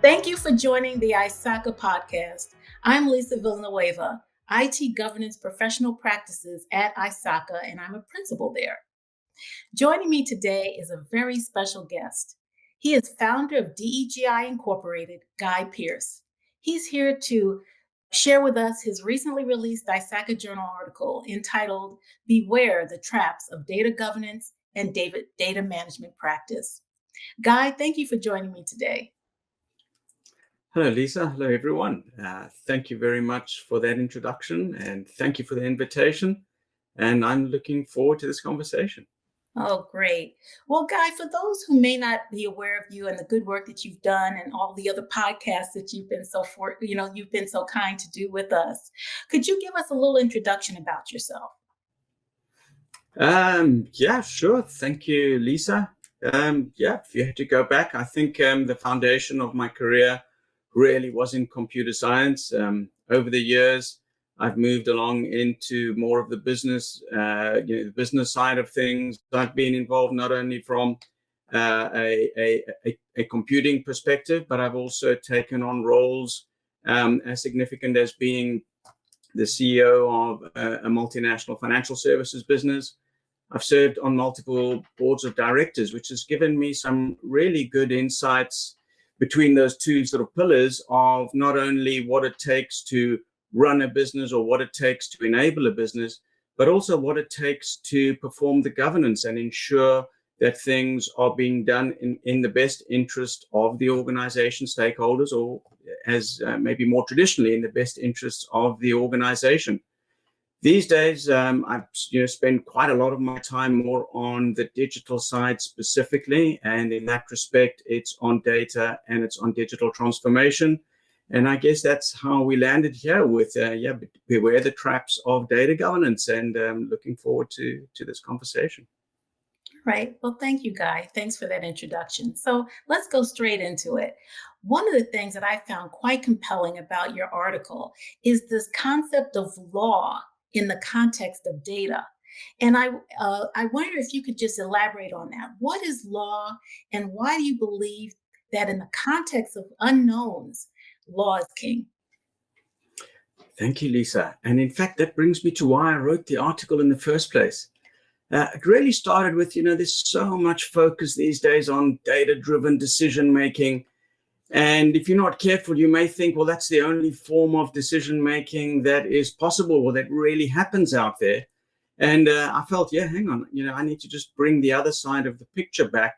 Thank you for joining the ISACA podcast. I'm Lisa Villanueva, IT Governance Professional Practices at ISACA, and I'm a principal there. Joining me today is a very special guest. He is founder of DEGI Incorporated, Guy Pearce. He's here to share with us his recently released ISACA Journal article entitled Beware the Traps of Data Governance and Data Management Practice. Guy, thank you for joining me today. Hello, Lisa. Hello, everyone. Thank you very much for that introduction, and thank you for the invitation. And I'm looking forward to this conversation. Oh, great. Well, Guy, for those who may not be aware of you and the good work that you've done and all the other podcasts that you've been you've been so kind to do with us, could you give us a little introduction about yourself? Yeah, sure. Thank you, Lisa. If you had to go back, I think the foundation of my career really was in computer science. Over the years, I've moved along into more of the business, the business side of things. I've been involved not only from a computing perspective, but I've also taken on roles as significant as being the CEO of a multinational financial services business. I've served on multiple boards of directors, which has given me some really good insights between those two sort of pillars of not only what it takes to run a business or what it takes to enable a business, but also what it takes to perform the governance and ensure that things are being done in the best interest of the organization stakeholders, or as maybe more traditionally, in the best interests of the organization. These days, I've spent quite a lot of my time more on the digital side specifically, and in that respect, it's on data and it's on digital transformation. And I guess that's how we landed here with, beware the traps of data governance, and looking forward to this conversation. Right. Well, thank you, Guy. Thanks for that introduction. So let's go straight into it. One of the things that I found quite compelling about your article is this concept of law in the context of data. And I wonder if you could just elaborate on that. What is law, and why do you believe that in the context of unknowns, law is king? Thank you, Lisa. And in fact, that brings me to why I wrote the article in the first place. It really started with, there's so much focus these days on data-driven decision-making. And if you're not careful, you may think, well, that's the only form of decision-making that is possible or that really happens out there. And I felt, hang on, I need to just bring the other side of the picture back,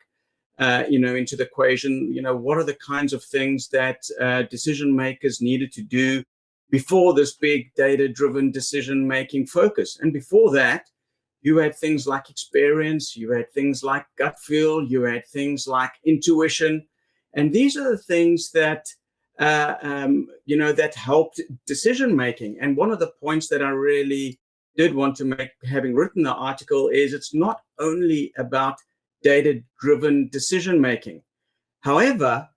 into the equation. What are the kinds of things that decision-makers needed to do before this big data-driven decision-making focus? And before that, you had things like experience, you had things like gut feel, you had things like intuition. And these are the things that, that helped decision making. And one of the points that I really did want to make, having written the article, is it's not only about data-driven decision making. However,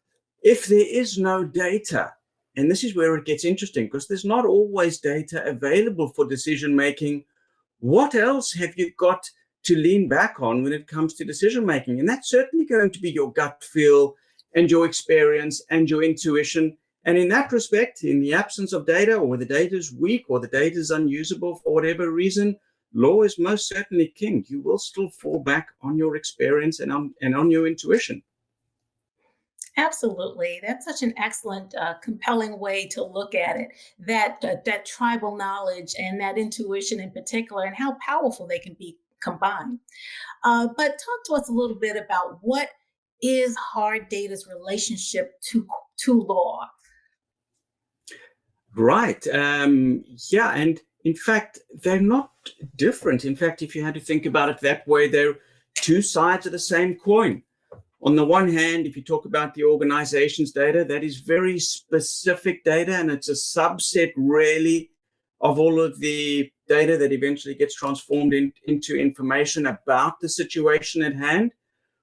if there is no data, and this is where it gets interesting, because there's not always data available for decision making, what else have you got to lean back on when it comes to decision making? And that's certainly going to be your gut feel and your experience and your intuition. And in that respect, in the absence of data, or the data is weak or the data is unusable for whatever reason, law is most certainly king. You will still fall back on your experience and on your intuition. Absolutely. That's such an excellent, compelling way to look at it, that tribal knowledge and that intuition in particular, and how powerful they can be combined. But talk to us a little bit about what is hard data's relationship to law. Right. And in fact, they're not different. In fact, if you had to think about it that way, they're two sides of the same coin. On the one hand, if you talk about the organization's data, that is very specific data, and it's a subset really of all of the data that eventually gets transformed into information about the situation at hand.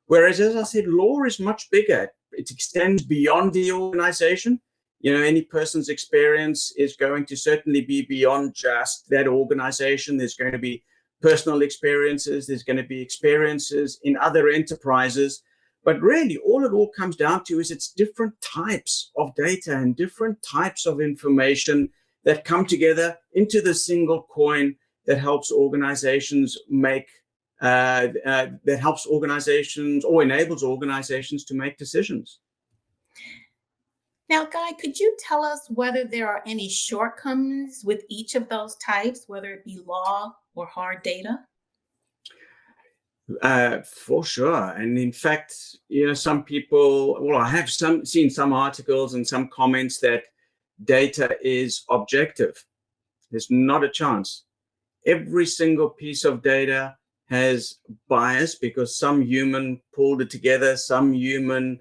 Whereas, as I said, law is much bigger. It extends beyond the organization. Any person's experience is going to certainly be beyond just that organization. There's going to be personal experiences. There's going to be experiences in other enterprises. But really, all it all comes down to is it's different types of data and different types of information that come together into the single coin that helps organizations make that helps organizations or enables organizations to make decisions. Now, Guy, could you tell us whether there are any shortcomings with each of those types, whether it be law or hard data? For sure. And in fact, some people, well, I have seen some articles and some comments that data is objective. There's not a chance. Every single piece of data has bias because some human pulled it together, some human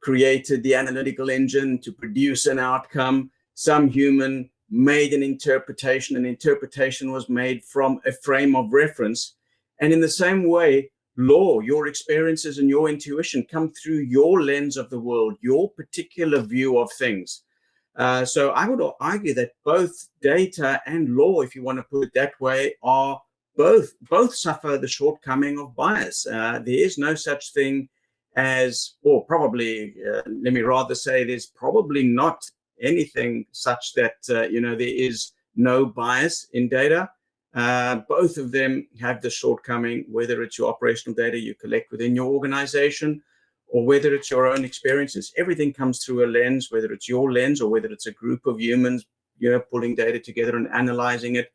created the analytical engine to produce an outcome, some human made an interpretation was made from a frame of reference. And in the same way, law, your experiences and your intuition come through your lens of the world, your particular view of things. So I would argue that both data and law, if you want to put it that way, are both suffer the shortcoming of bias. There is no such thing as, or probably, let me rather say, there's probably not anything such that, there is no bias in data. Both of them have the shortcoming, whether it's your operational data you collect within your organization or whether it's your own experiences. Everything comes through a lens, whether it's your lens or whether it's a group of humans, pulling data together and analyzing it.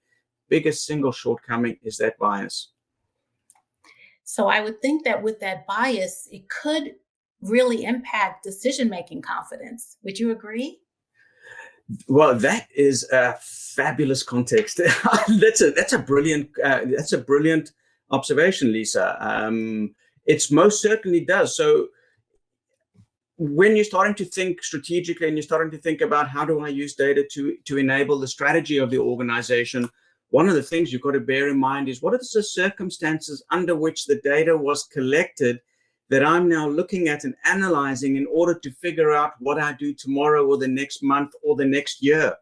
Biggest single shortcoming is that bias. So I would think that with that bias, it could really impact decision-making confidence. Would you agree? Well, that is a fabulous context. That's a brilliant observation, Lisa. It's most certainly does. So when you're starting to think strategically and you're starting to think about how do I use data to enable the strategy of the organization, one of the things you've got to bear in mind is what are the circumstances under which the data was collected that I'm now looking at and analyzing in order to figure out what I do tomorrow or the next month or the next year.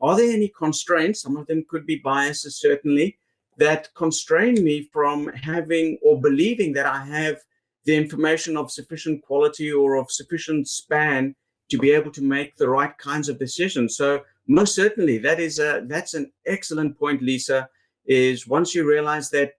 Are there any constraints? Some of them could be biases, certainly, that constrain me from having or believing that I have the information of sufficient quality or of sufficient span to be able to make the right kinds of decisions. So most certainly, that's an excellent point, Lisa, is once you realize that,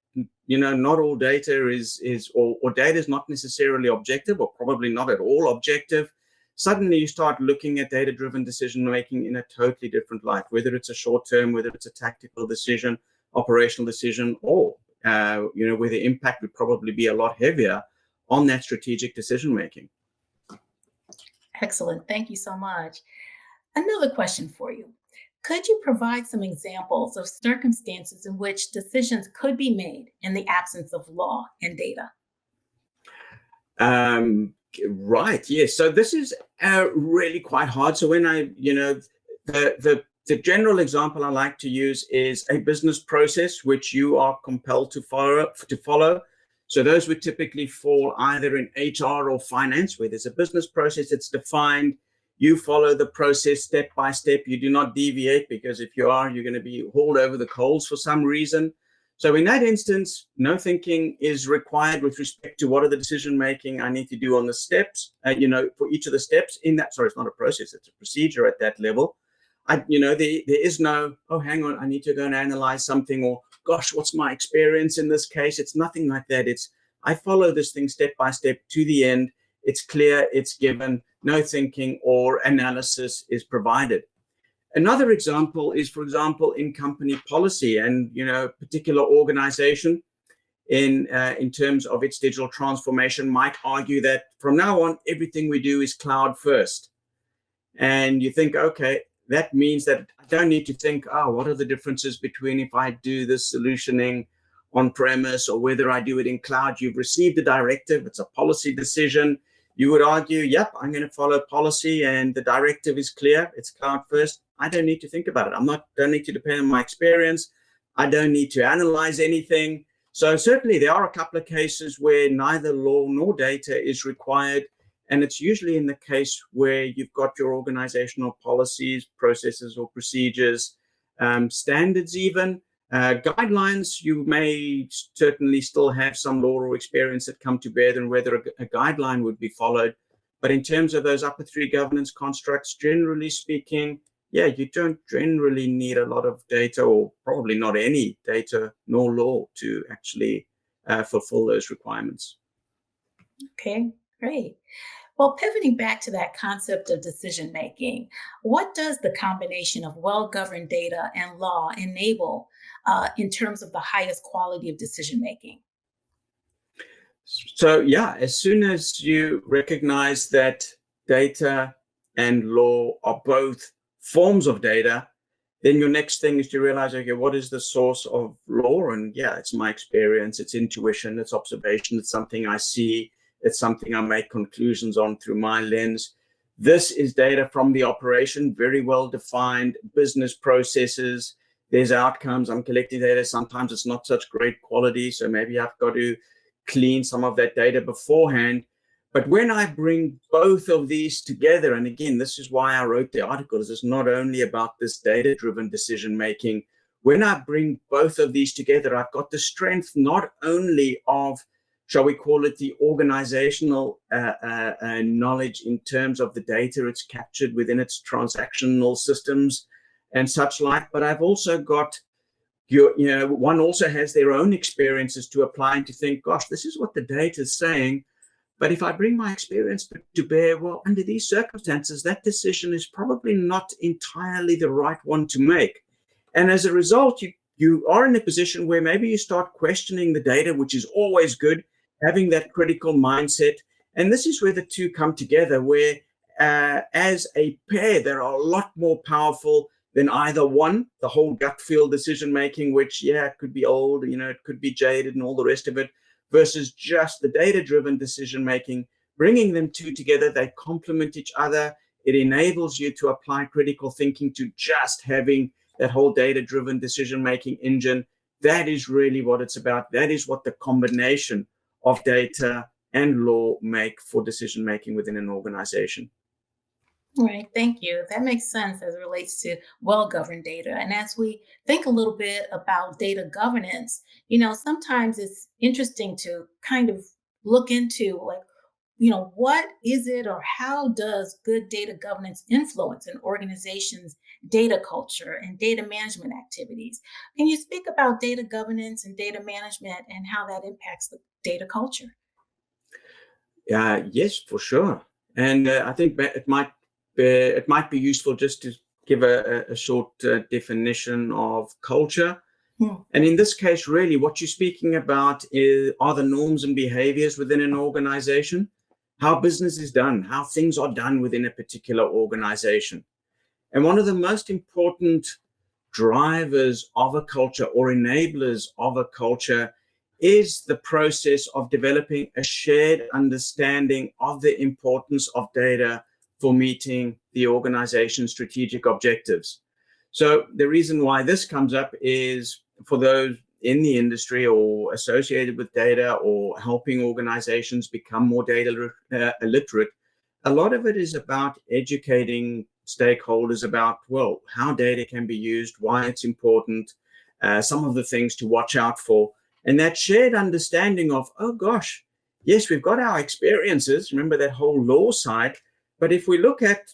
not all data is or data is not necessarily objective or probably not at all objective, suddenly you start looking at data-driven decision-making in a totally different light, whether it's a short-term, whether it's a tactical decision, operational decision, or, where the impact would probably be a lot heavier on that strategic decision-making. Excellent. Thank you so much. Another question for you. Could you provide some examples of circumstances in which decisions could be made in the absence of law and data? Right. Yes. So this is really quite hard. So when the general example I like to use is a business process which you are compelled to follow. So those would typically fall either in HR or finance, where there's a business process that's defined. You follow the process step by step. You do not deviate, because if you are, you're going to be hauled over the coals for some reason. So in that instance, no thinking is required with respect to what are the decision making I need to do on the steps, for each of the steps in that. Sorry, it's not a process, it's a procedure at that level. There is no, oh, hang on, I need to go and analyze something, or gosh, what's my experience in this case? It's nothing like that. It's, I follow this thing step by step to the end. It's clear, it's given, no thinking or analysis is provided. Another example is, for example, in company policy and, particular organization in terms of its digital transformation might argue that from now on, everything we do is cloud first. And you think, okay, that means that I don't need to think, what are the differences between if I do this solutioning on premise or whether I do it in cloud? You've received a directive. It's a policy decision. You would argue, yep, I'm going to follow policy and the directive is clear. It's cloud first. I don't need to think about it. Don't need to depend on my experience. I don't need to analyze anything. So certainly there are a couple of cases where neither law nor data is required. And it's usually in the case where you've got your organizational policies, processes, or procedures, standards even, Guidelines, you may certainly still have some law or experience that come to bear on whether a guideline would be followed. But in terms of those upper three governance constructs, generally speaking, yeah, you don't generally need a lot of data, or probably not any data nor law, to actually fulfill those requirements. Okay, great. Well, pivoting back to that concept of decision making, what does the combination of well governed data and law enable in terms of the highest quality of decision making? So, yeah, as soon as you recognize that data and law are both forms of data, then your next thing is to realize, okay, what is the source of law? And yeah, it's my experience, it's intuition, it's observation, it's something I see, it's something I make conclusions on through my lens. This is data from the operation, very well defined business processes. There's outcomes. I'm collecting data. Sometimes it's not such great quality, so maybe I've got to clean some of that data beforehand. But when I bring both of these together, and again, this is why I wrote the article, is it's not only about this data-driven decision-making. When I bring both of these together, I've got the strength not only of, shall we call it, the organizational knowledge in terms of the data it's captured within its transactional systems and such like, but I've also got one also has their own experiences to apply and to think, gosh, this is what the data is saying. But if I bring my experience to bear, well, under these circumstances, that decision is probably not entirely the right one to make. And as a result, you are in a position where maybe you start questioning the data, which is always good, having that critical mindset. And this is where the two come together, where as a pair, they're a lot more powerful than either one. The whole gut feel decision making, which, yeah, it could be old, it could be jaded and all the rest of it, versus just the data-driven decision-making. Bringing them two together, they complement each other. It enables you to apply critical thinking to just having that whole data-driven decision-making engine. That is really what it's about. That is what the combination of data and law make for decision-making within an organization. All right, thank you. That makes sense as it relates to well governed data. And as we think a little bit about data governance, sometimes it's interesting to kind of look into what is it or how does good data governance influence an organization's data culture and data management activities? Can you speak about data governance and data management and how that impacts the data culture? Yes, for sure. And I think it might be useful just to give a short definition of culture. And in this case, really, what you're speaking about are the norms and behaviors within an organization, how business is done, how things are done within a particular organization. And one of the most important drivers of a culture or enablers of a culture is the process of developing a shared understanding of the importance of data for meeting the organization's strategic objectives. So the reason why this comes up is for those in the industry or associated with data or helping organizations become more data literate, a lot of it is about educating stakeholders about, well, how data can be used, why it's important, some of the things to watch out for. And that shared understanding of, oh gosh, yes, we've got our experiences, remember that whole law side, but if we look at,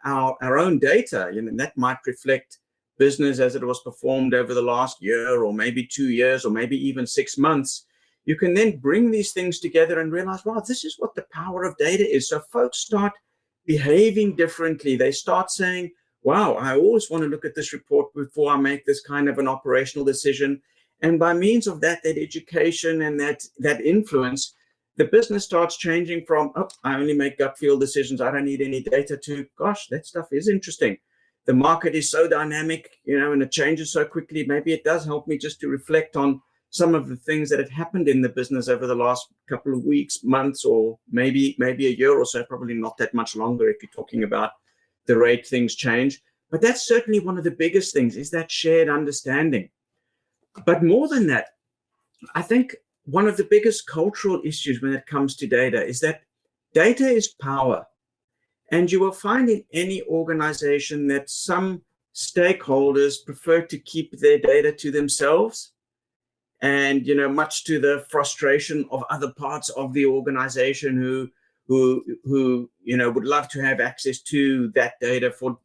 our own data, that might reflect business as it was performed over the last year or maybe 2 years or maybe even 6 months. You can then bring these things together and realize, wow, this is what the power of data is. So folks start behaving differently. They start saying, wow, I always want to look at this report before I make this kind of an operational decision. And by means of that education and that influence, the business starts changing from, oh, I only make gut feel decisions, I don't need any data, to, gosh, that stuff is interesting. The market is so dynamic, and it changes so quickly. Maybe it does help me just to reflect on some of the things that have happened in the business over the last couple of weeks, months, or maybe a year or so, probably not that much longer if you're talking about the rate things change. But that's certainly one of the biggest things, is that shared understanding. But more than that, I think one of the biggest cultural issues when it comes to data is that data is power. And you will find in any organization that some stakeholders prefer to keep their data to themselves, and much to the frustration of other parts of the organization who would love to have access to that data for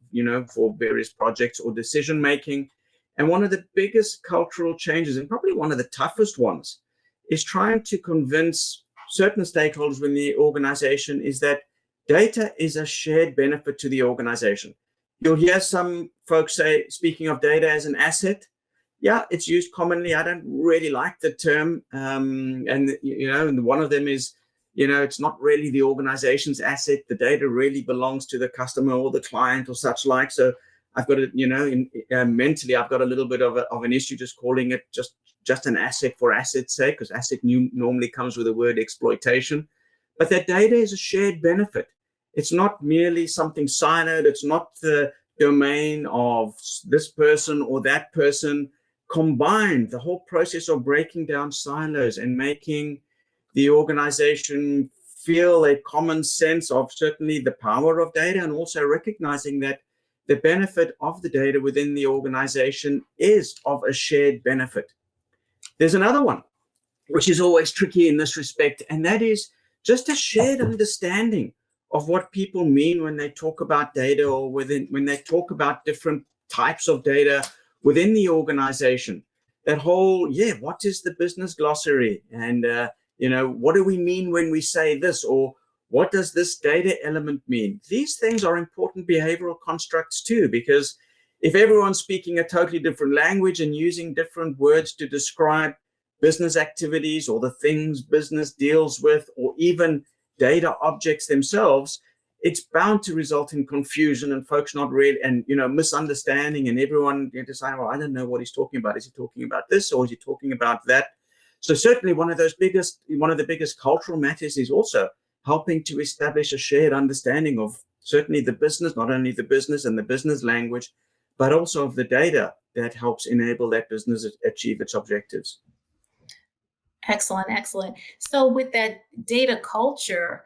various projects or decision making. And one of the biggest cultural changes, and probably one of the toughest ones, is trying to convince certain stakeholders within the organization is that data is a shared benefit to the organization. You'll hear some folks say, speaking of data as an asset, yeah, it's used commonly. I don't really like the term. And one of them is, it's not really the organization's asset. The data really belongs to the customer or the client or such like. So I've got to, mentally, I've got a little bit of an issue just calling it just an asset for asset's sake, because asset normally comes with the word exploitation. But that data is a shared benefit. It's not merely something siloed. It's not the domain of this person or that person. Combined, the whole process of breaking down silos and making the organization feel a common sense of certainly the power of data, and also recognizing that the benefit of the data within the organization is of a shared benefit. There's another one, which is always tricky in this respect, and that is just a shared understanding of what people mean when they talk about data, or when they talk about different types of data within the organization. That whole, what is the business glossary? And, what do we mean when we say this? Or what does this data element mean? These things are important behavioral constructs too, because if everyone's speaking a totally different language and using different words to describe business activities or the things business deals with, or even data objects themselves, it's bound to result in confusion and folks not really, and misunderstanding, and everyone deciding, well, I don't know what he's talking about. Is he talking about this, or is he talking about that? So certainly one of the biggest cultural matters is also helping to establish a shared understanding of certainly the business, not only the business and the business language, but also of the data that helps enable that business achieve its objectives. Excellent, excellent. So with that data culture,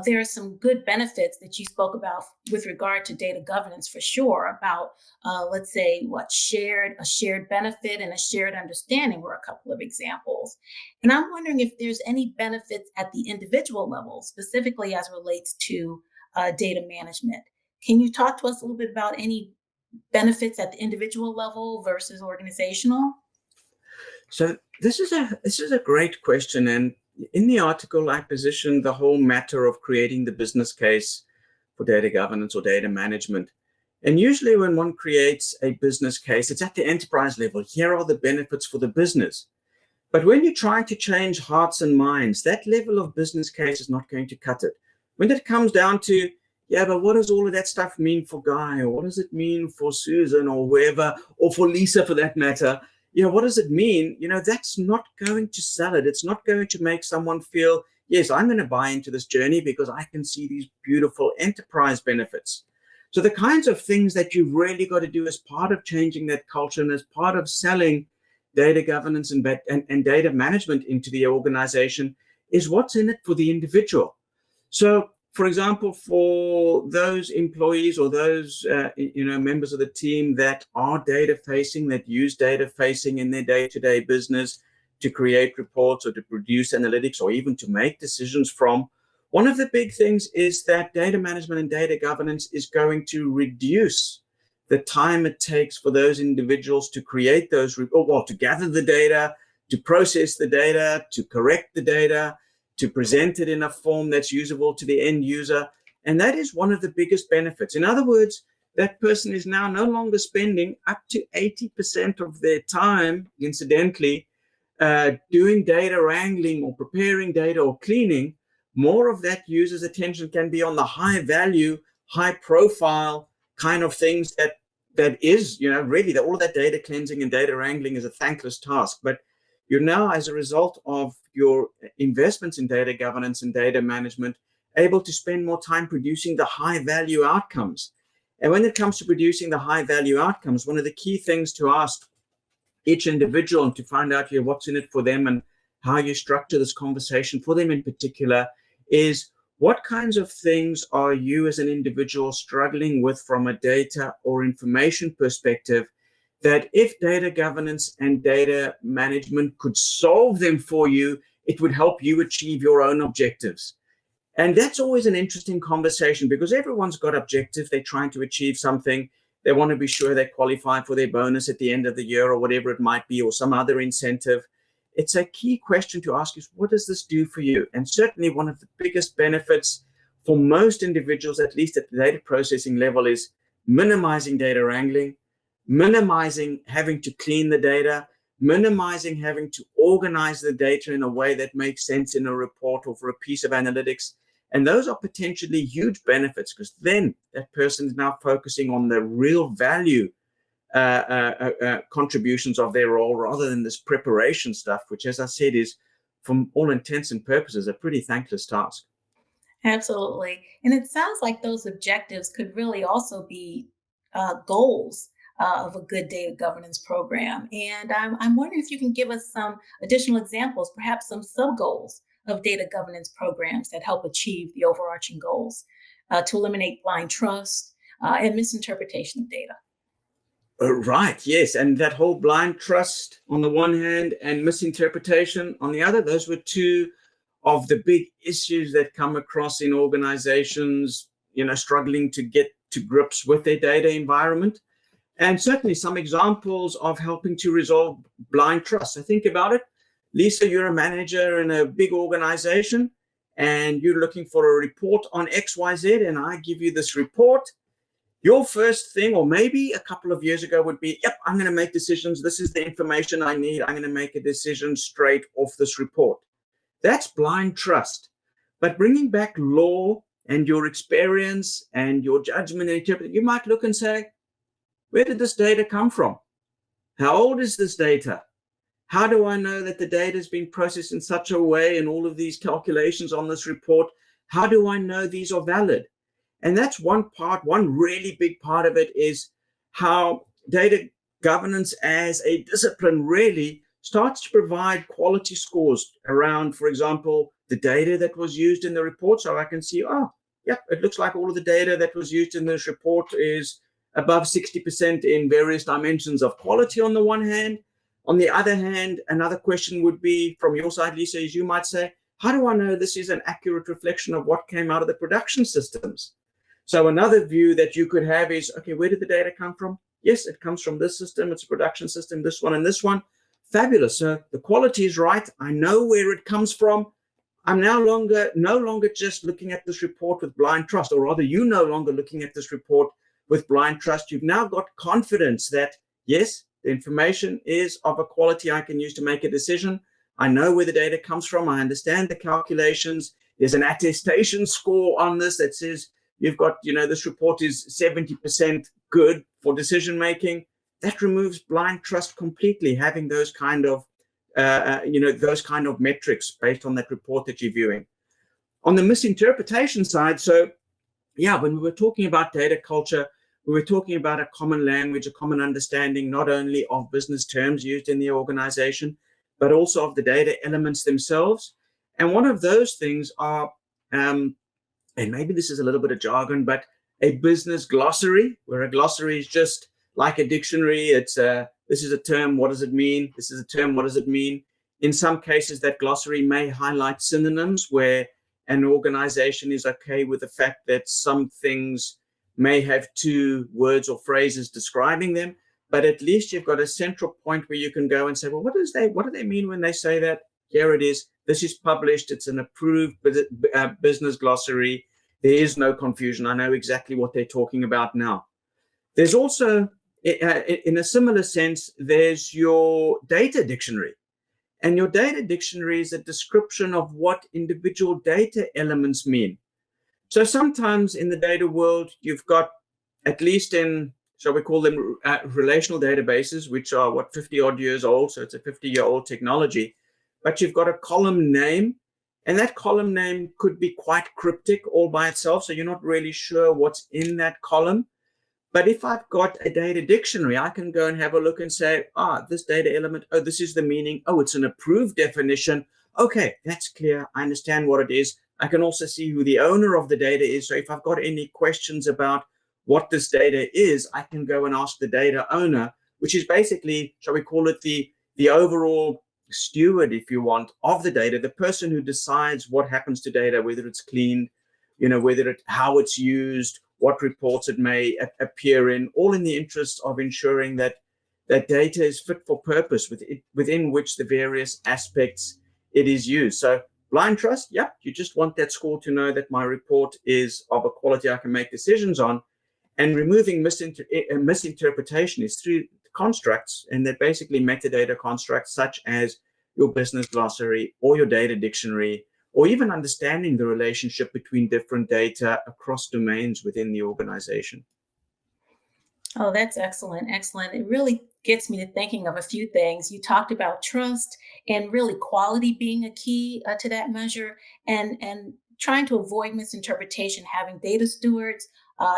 there are some good benefits that you spoke about with regard to data governance, for sure, about, let's say, a shared benefit and a shared understanding were a couple of examples. And I'm wondering if there's any benefits at the individual level, specifically as relates to data management. Can you talk to us a little bit about any benefits at the individual level versus organizational? So this is a great question. And in the article, I positioned the whole matter of creating the business case for data governance or data management. And usually when one creates a business case, it's at the enterprise level. Here are the benefits for the business. But when you're trying to change hearts and minds, that level of business case is not going to cut it. When it comes down to, but what does all of that stuff mean for Guy? Or what does it mean for Susan or whoever, or for Lisa for that matter? What does it mean? That's not going to sell it. It's not going to make someone feel, yes, I'm going to buy into this journey because I can see these beautiful enterprise benefits. So the kinds of things that you've really got to do as part of changing that culture and as part of selling data governance and data management into the organization is what's in it for the individual. So, for example, for those employees or those members of the team that are data facing, that use data facing in their day-to-day business to create reports or to produce analytics or even to make decisions from, one of the big things is that data management and data governance is going to reduce the time it takes for those individuals to create those, to gather the data, to process the data, to correct the data, to present it in a form that's usable to the end user. And that is one of the biggest benefits. In other words, that person is now no longer spending up to 80% of their time, incidentally, doing data wrangling or preparing data or cleaning. More of that user's attention can be on the high value, high profile kind of things that is, really all of that data cleansing and data wrangling is a thankless task. But you're now, as a result of your investments in data governance and data management, able to spend more time producing the high value outcomes. And when it comes to producing the high value outcomes, one of the key things to ask each individual and to find out what's in it for them and how you structure this conversation for them in particular is, What kinds of things are you as an individual struggling with from a data or information perspective that if data governance and data management could solve them for you, it would help you achieve your own objectives? And that's always an interesting conversation because everyone's got objectives. They're trying to achieve something. They want to be sure they qualify for their bonus at the end of the year or whatever it might be, or some other incentive. It's a key question to ask is, what does this do for you? And certainly one of the biggest benefits for most individuals, at least at the data processing level, is minimizing data wrangling, minimizing having to clean the data, minimizing having to organize the data in a way that makes sense in a report or for a piece of analytics. And those are potentially huge benefits because then that person is now focusing on the real value contributions of their role rather than this preparation stuff, which, as I said, is from all intents and purposes a pretty thankless task. Absolutely. And it sounds like those objectives could really also be goals of a good data governance program. And I'm wondering if you can give us some additional examples, perhaps some sub goals of data governance programs that help achieve the overarching goals to eliminate blind trust and misinterpretation of data. Right, yes. And that whole blind trust on the one hand and misinterpretation on the other, those were two of the big issues that come across in organizations, struggling to get to grips with their data environment. And certainly some examples of helping to resolve blind trust. So think about it. Lisa, you're a manager in a big organization and you're looking for a report on XYZ, and I give you this report. Your first thing, or maybe a couple of years ago, would be, yep, I'm going to make decisions. This is the information I need. I'm going to make a decision straight off this report. That's blind trust. But bringing back law and your experience and your judgment and interpretation, you might look and say, where did this data come from? How old is this data? How do I know that the data has been processed in such a way and all of these calculations on this report? How do I know these are valid? And that's one part, one really big part of it is how data governance as a discipline really starts to provide quality scores around, for example, the data that was used in the report. So I can see, it looks like all of the data that was used in this report is above 60% in various dimensions of quality on the one hand. On the other hand, another question would be from your side, Lisa, is you might say, how do I know this is an accurate reflection of what came out of the production systems? So another view that you could have is, okay, where did the data come from? Yes, it comes from this system. It's a production system, this one and this one. Fabulous. So the quality is right. I know where it comes from. I'm no longer just looking at this report with blind trust, or rather, you no longer looking at this report with blind trust. You've now got confidence that, yes, the information is of a quality I can use to make a decision. I know where the data comes from. I understand the calculations. There's an attestation score on this that says you've got, this report is 70% good for decision making. That removes blind trust completely, having those kind of metrics based on that report that you're viewing. On the misinterpretation side, so yeah, when we were talking about data culture, we were talking about a common language, a common understanding, not only of business terms used in the organization, but also of the data elements themselves. And one of those things are, and maybe this is a little bit of jargon, but a business glossary, where a glossary is just like a dictionary. It's this is a term, what does it mean? This is a term, what does it mean? In some cases, that glossary may highlight synonyms where an organization is okay with the fact that some things may have two words or phrases describing them, but at least you've got a central point where you can go and say, well, what do they mean when they say that? Here it is. This is published. It's an approved business glossary. There is no confusion. I know exactly what they're talking about now. There's also, in a similar sense, there's your data dictionary. And your data dictionary is a description of what individual data elements mean. So sometimes in the data world, you've got, at least in, shall we call them relational databases, which are 50 odd years old. So it's a 50-year-old technology, but you've got a column name, and that column name could be quite cryptic all by itself. So you're not really sure what's in that column. But if I've got a data dictionary, I can go and have a look and say, this data element, this is the meaning. It's an approved definition. Okay, that's clear. I understand what it is. I can also see who the owner of the data is. So if I've got any questions about what this data is, I can go and ask the data owner, which is basically, shall we call it the overall steward, if you want, of the data, the person who decides what happens to data, whether it's cleaned, how it's used, what reports it may appear in, all in the interest of ensuring that that data is fit for purpose within which the various aspects it is used. So blind trust, yep, you just want that score to know that my report is of a quality I can make decisions on. And removing misinterpretation is through constructs, and they're basically metadata constructs such as your business glossary or your data dictionary, or even understanding the relationship between different data across domains within the organization. Oh, that's excellent. Excellent. It really gets me to thinking of a few things. You talked about trust and really quality being a key to that measure, and trying to avoid misinterpretation, having data stewards,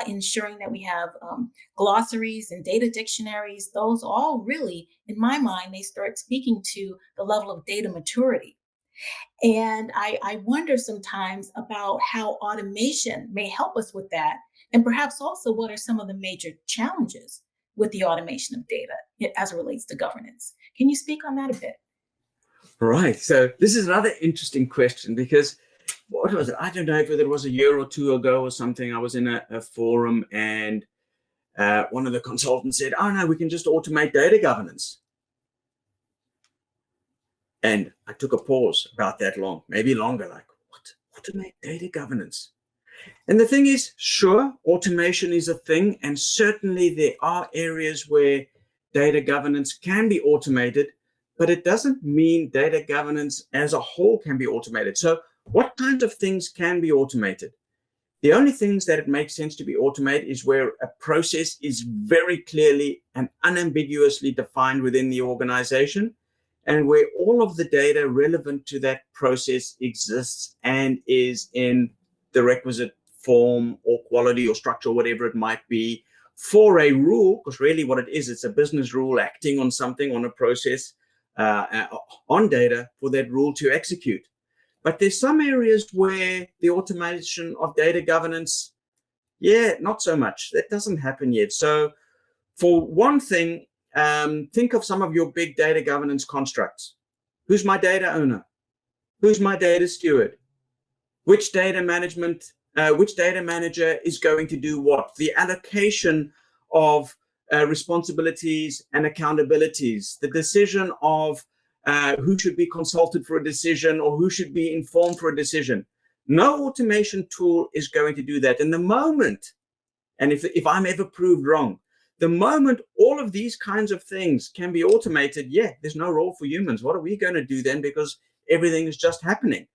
ensuring that we have glossaries and data dictionaries. Those all really, in my mind, they start speaking to the level of data maturity. And I wonder sometimes about how automation may help us with that. And perhaps also what are some of the major challenges with the automation of data as it relates to governance? Can you speak on that a bit? Right. So this is another interesting question because what was it? I don't know if it was a year or two ago or something. I was in a forum and one of the consultants said, oh, no, we can just automate data governance. And I took a pause about that long, maybe longer, like, what? Automate data governance? And the thing is, sure, automation is a thing. And certainly there are areas where data governance can be automated, but it doesn't mean data governance as a whole can be automated. So what kinds of things can be automated? The only things that it makes sense to be automated is where a process is very clearly and unambiguously defined within the organization, and where all of the data relevant to that process exists and is in the requisite form or quality or structure, whatever it might be, for a rule, because really what it is, it's a business rule acting on something, on a process, on data for that rule to execute. But there's some areas where the automation of data governance, not so much. That doesn't happen yet. So for one thing, think of some of your big data governance constructs. Who's my data owner? Who's my data steward? Which data manager is going to do what? The allocation of responsibilities and accountabilities, the decision of who should be consulted for a decision or who should be informed for a decision. No automation tool is going to do that. And the moment, and if I'm ever proved wrong, the moment all of these kinds of things can be automated, there's no role for humans. What are we going to do then? Because everything is just happening.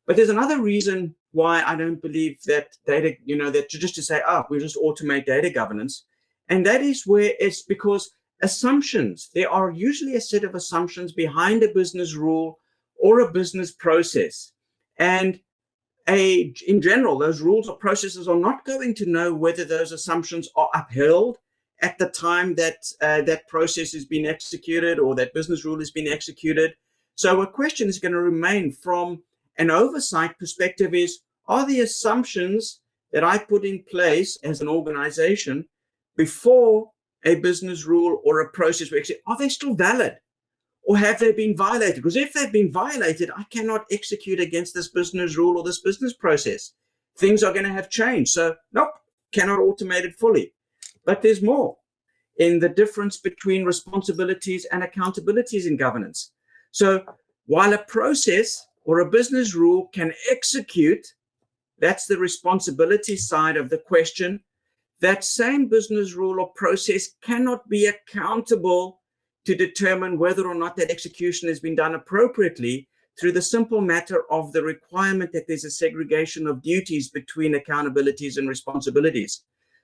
But there's another reason why I don't believe that data, that just to say, we just automate data governance. And that is where it's because assumptions, there are usually a set of assumptions behind a business rule or a business process. And in general, those rules or processes are not going to know whether those assumptions are upheld at the time that that process has been executed or that business rule has been executed. So a question is going to remain from an oversight perspective is, are the assumptions that I put in place as an organization before a business rule or a process, are they still valid? Or have they been violated? Because if they've been violated, I cannot execute against this business rule or this business process. Things are going to have changed. So, nope, cannot automate it fully. But there's more in the difference between responsibilities and accountabilities in governance. So while a process or a business rule can execute, that's the responsibility side of the question, that same business rule or process cannot be accountable to determine whether or not that execution has been done appropriately through the simple matter of the requirement that there's a segregation of duties between accountabilities and responsibilities.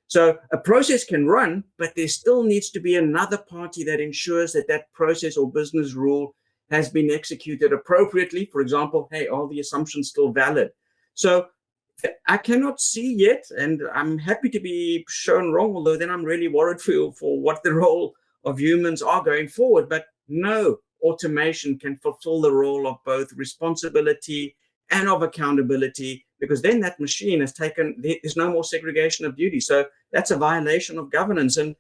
So a process can run, but there still needs to be another party that ensures that that process or business rule has been executed appropriately. For example, hey, are the assumptions still valid? So I cannot see yet, and I'm happy to be shown wrong, although then I'm really worried for what the role of humans are going forward. But no automation can fulfill the role of both responsibility and of accountability, because then that machine has taken, there's no more segregation of duty. So that's a violation of governance. And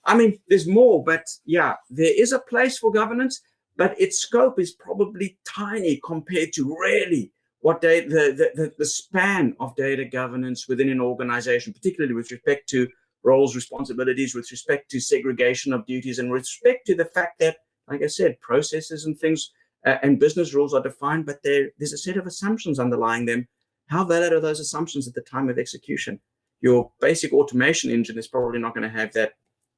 I mean, there's more, but yeah, there is a place for governance, but its scope is probably tiny compared to really what the span of data governance within an organization, particularly with respect to roles, responsibilities, with respect to segregation of duties, and with respect to the fact that, like I said, processes and things and business rules are defined, but there's a set of assumptions underlying them. How valid are those assumptions at the time of execution? Your basic automation engine is probably not going to have that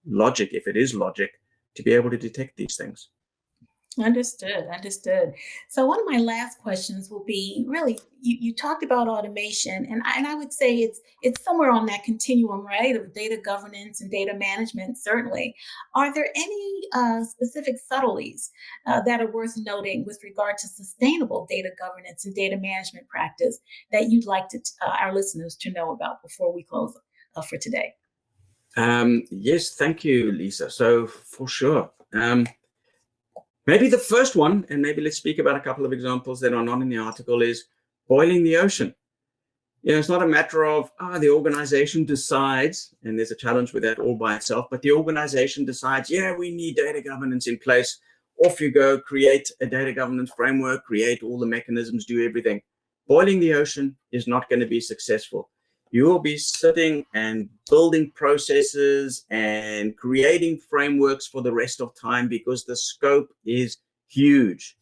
logic, if it is logic, to be able to detect these things. Understood. So one of my last questions will be really, you talked about automation, and I would say it's somewhere on that continuum, right, of data governance and data management. Certainly, are there any specific subtleties that are worth noting with regard to sustainable data governance and data management practice that you'd like to our listeners to know about before we close for today? Yes, thank you, Lisa. So for sure. Maybe the first one, and maybe let's speak about a couple of examples that are not in the article, is boiling the ocean. It's not a matter of, the organization decides, and there's a challenge with that all by itself, but the organization decides, we need data governance in place. Off you go, create a data governance framework, create all the mechanisms, do everything. Boiling the ocean is not going to be successful. You will be sitting and building processes and creating frameworks for the rest of time because the scope is huge.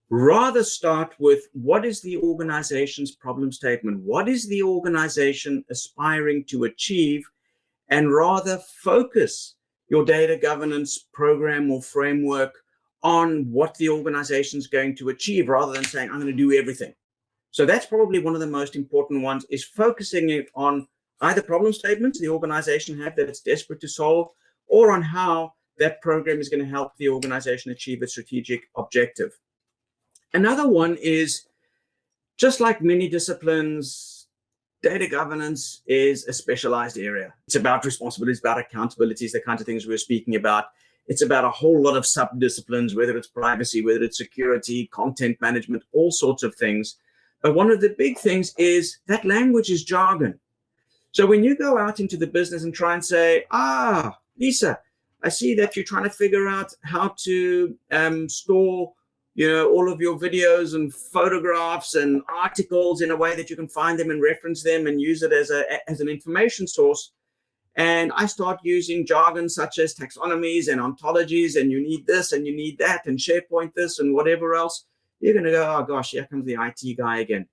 Rather start with, what is the organization's problem statement? What is the organization aspiring to achieve? And rather focus your data governance program or framework on what the organization is going to achieve, rather than saying, I'm going to do everything. So that's probably one of the most important ones, is focusing it on either problem statements the organization have that it's desperate to solve, or on how that program is going to help the organization achieve its strategic objective. Another one is, just like many disciplines, data governance is a specialized area. It's about responsibilities, about accountabilities, the kinds of things we're speaking about. It's about a whole lot of sub-disciplines, whether it's privacy, whether it's security, content management, all sorts of things. But one of the big things is that language is jargon. So when you go out into the business and try and say, Lisa, I see that you're trying to figure out how to store all of your videos and photographs and articles in a way that you can find them and reference them and use it as an information source. And I start using jargon such as taxonomies and ontologies, and you need this and you need that and SharePoint this and whatever else. You're going to go, oh gosh, here comes the IT guy again.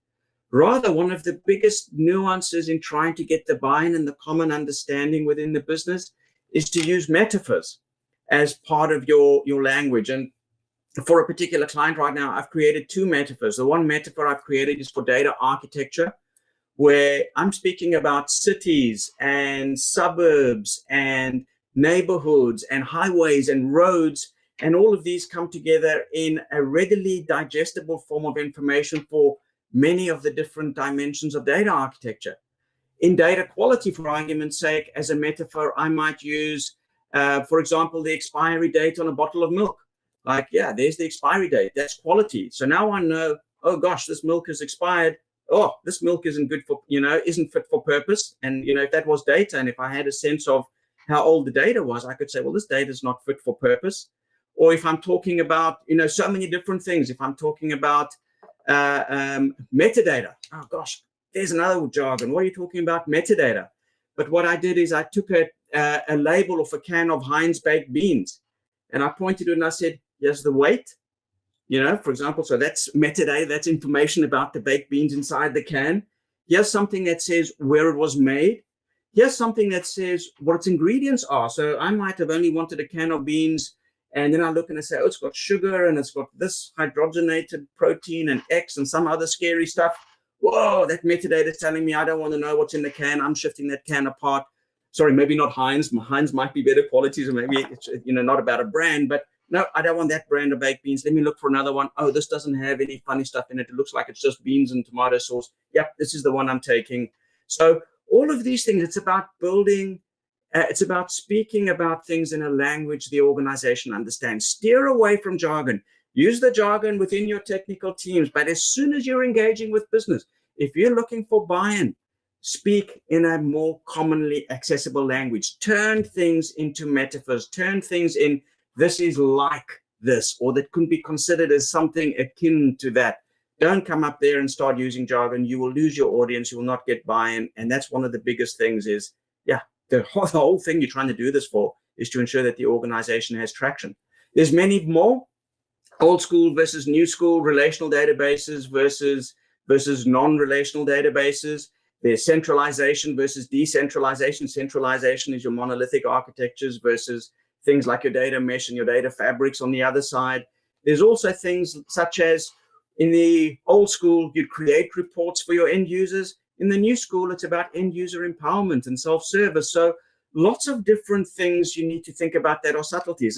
Rather, one of the biggest nuances in trying to get the buy-in and the common understanding within the business is to use metaphors as part of your language. And for a particular client right now, I've created two metaphors. The one metaphor I've created is for data architecture, where I'm speaking about cities and suburbs and neighborhoods and highways and roads, and all of these come together in a readily digestible form of information for many of the different dimensions of data architecture. In data quality, for argument's sake, as a metaphor, I might use, for example, the expiry date on a bottle of milk. Like, there's the expiry date. That's quality. So now I know, oh gosh, this milk is expired. Oh, this milk isn't good for, isn't fit for purpose. And, if that was data, and if I had a sense of how old the data was, I could say, well, this data is not fit for purpose. Or if I'm talking about, so many different things, if I'm talking about metadata, oh gosh, there's another jargon. What are you talking about? Metadata. But what I did is I took a label of a can of Heinz baked beans, and I pointed to it and I said, here's the weight, for example. So that's metadata, that's information about the baked beans inside the can. Here's something that says where it was made. Here's something that says what its ingredients are. So I might have only wanted a can of beans, and then I look and I say, oh, it's got sugar and it's got this hydrogenated protein and X and some other scary stuff. Whoa, that metadata is telling me I don't want to know what's in the can. I'm shifting that can apart. Sorry, maybe not Heinz. Heinz might be better quality, so maybe it's not about a brand, but no, I don't want that brand of baked beans. Let me look for another one. Oh, this doesn't have any funny stuff in it. It looks like it's just beans and tomato sauce. Yep, this is the one I'm taking. So all of these things, it's about building, it's about speaking about things in a language the organization understands. Steer away from jargon. Use the jargon within your technical teams, but as soon as you're engaging with business, if you're looking for buy-in, speak in a more commonly accessible language. Turn things into metaphors. Turn things in, this is like this, or that could be considered as something akin to that. Don't come up there and start using jargon. You will lose your audience. You will not get buy-in. And that's one of the biggest things is, the whole thing you're trying to do this for is to ensure that the organization has traction. There's many more. Old school versus new school, relational databases versus non-relational databases. There's centralization versus decentralization. Centralization is your monolithic architectures versus things like your data mesh and your data fabrics on the other side. There's also things such as in the old school, you'd create reports for your end users. In the new school, it's about end user empowerment and self-service. So lots of different things you need to think about that are subtleties.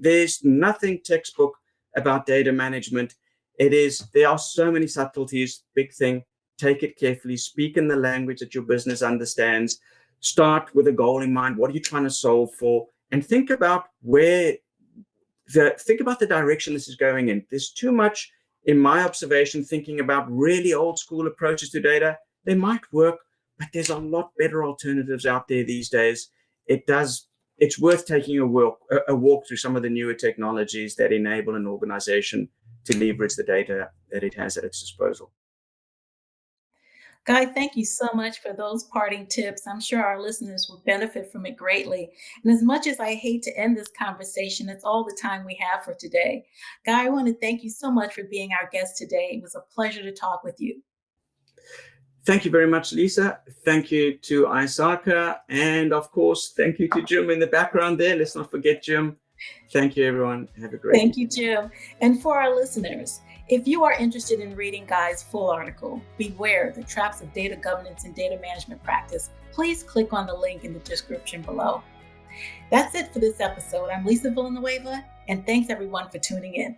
There's nothing textbook about data management. There are so many subtleties. Big thing, take it carefully, speak in the language that your business understands, start with a goal in mind. What are you trying to solve for? And think about the direction this is going in. There's too much, in my observation, thinking about really old school approaches to data. They might work, but there's a lot better alternatives out there these days. It's worth taking a walk through some of the newer technologies that enable an organization to leverage the data that it has at its disposal. Guy, thank you so much for those parting tips. I'm sure our listeners will benefit from it greatly. And as much as I hate to end this conversation, it's all the time we have for today. Guy, I want to thank you so much for being our guest today. It was a pleasure to talk with you. Thank you very much, Lisa. Thank you to ISACA. And of course, thank you to Jim in the background there. Let's not forget Jim. Thank you, everyone. Have a great Thank you, Jim. And for our listeners, if you are interested in reading Guy's full article, Beware the Traps of Data Governance and Data Management Practice, please click on the link in the description below. That's it for this episode. I'm Lisa Villanueva, and thanks everyone for tuning in.